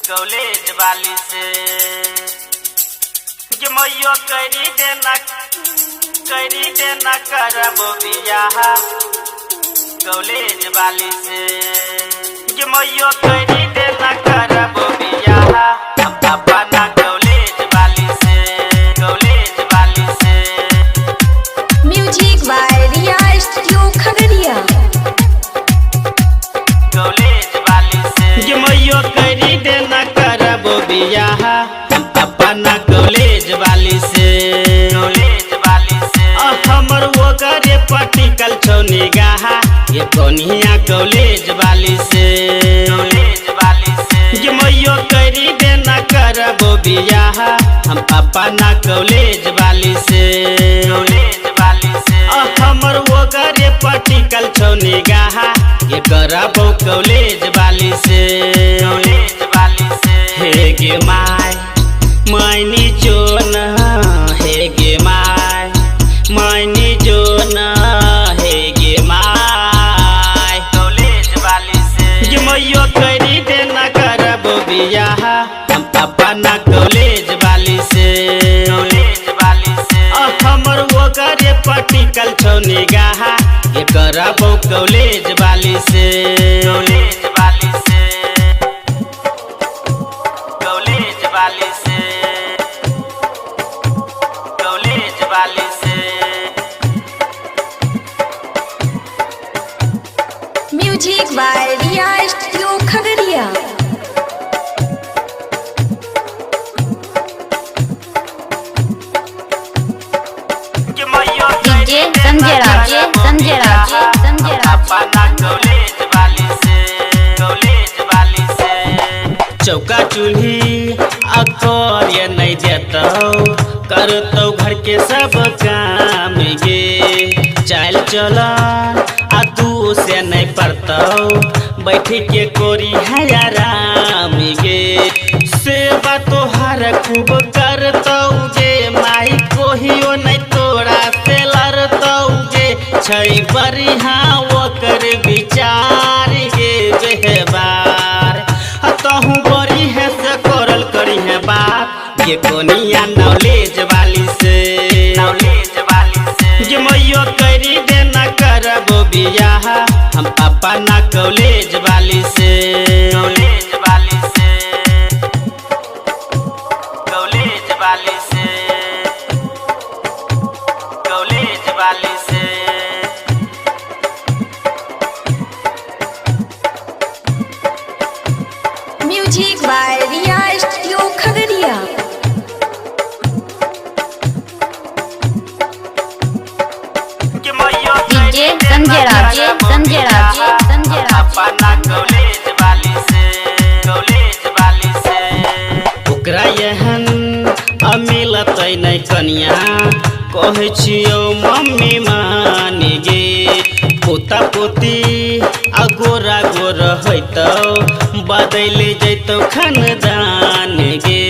College वाली से कि मैयो करी देना करबो बियाह कॉलेज वाली से कि मैयो करी देना करबो बियाह अपना कॉलेज वाली से music by Riya studio Khagaria. College वाली से कि मैयो करी देना करबो बियाह अपना कॉलेज वाली से हमर वो करे पटिकल छौ निगाह ये कोनिया कॉलेज वाली से कि मैयो करी देना करबो बियाह हम अपना कॉलेज वाली से हमर वो करे पटिकल छौ निगाह ये करबो कॉलेज वाली से हे गे माय मैनी जो न हे गे माय मैनी जो न हे गे माय कॉलेज वाली से कि मैयो करी देना करबो बियाह हम अपना कॉलेज वाली से हमर वो करे पटिकल छौ निगाह ये करबो कॉलेज वाली से कॉलेज वाली से music by Riya studio Khagaria. DJ Sanjay Raj अपना कॉलेज वाली से चौका चूल्ही अखोर ये नहीं जेतौ करतौ घर के सब काम गे चाल चलन आ तू से नहीं पड़तौ बैठ के कोरी है आराम गे सेवा तोहार खूब करतौ गे माई कोहियो नहीं तोरा से लड़तौ गे छै बढ़िया ओकर विचार गे व्यवहार तहु बड़ी है से करल करी है बात ये कोनिया नॉलेज वाली से कि मैयो करी देना करबो बियाह हम अपना कॉलेज वाली से कॉलेज वाली से music by Riya studio Khagaria. DJ Sanjay Raj अपना कॉलेज वाली से ओकरा एहन मिलतै नहीं कनिया कहै छियौ मम्मी मानी गे पोता पोती आ गोरा होइतौ बदल जैतौ खानदान गे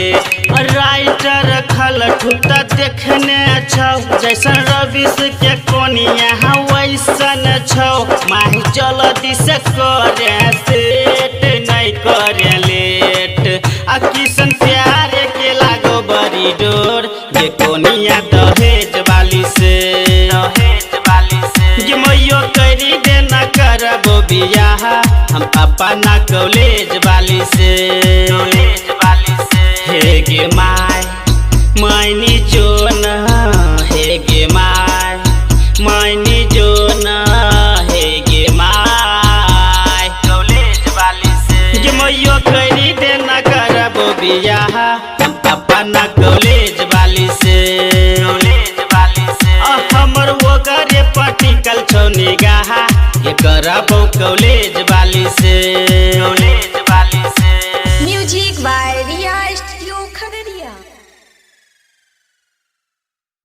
राइटर खल ठुटा देखने छौ जैसन रविश के कोनिया वैसन छौ माही जल्दी से करे सेट नहीं करे लेट आ किसन प्यार के लागो बड़ी डोर ये कोनिया दहेज वाली से कि मैयो करी देना करबो बियाह हम अपना कॉलेज वाली से हे गे माय मैनी जो न हे गे माय मैनी जो न हे गे माय कॉलेज वाली से कि मैयो करी देना करबो बियाह हम अपना कॉलेज वाली से हमर वो करे पटिकल छौ निगाह ये करबो कॉलेज वाली से म्यूजिक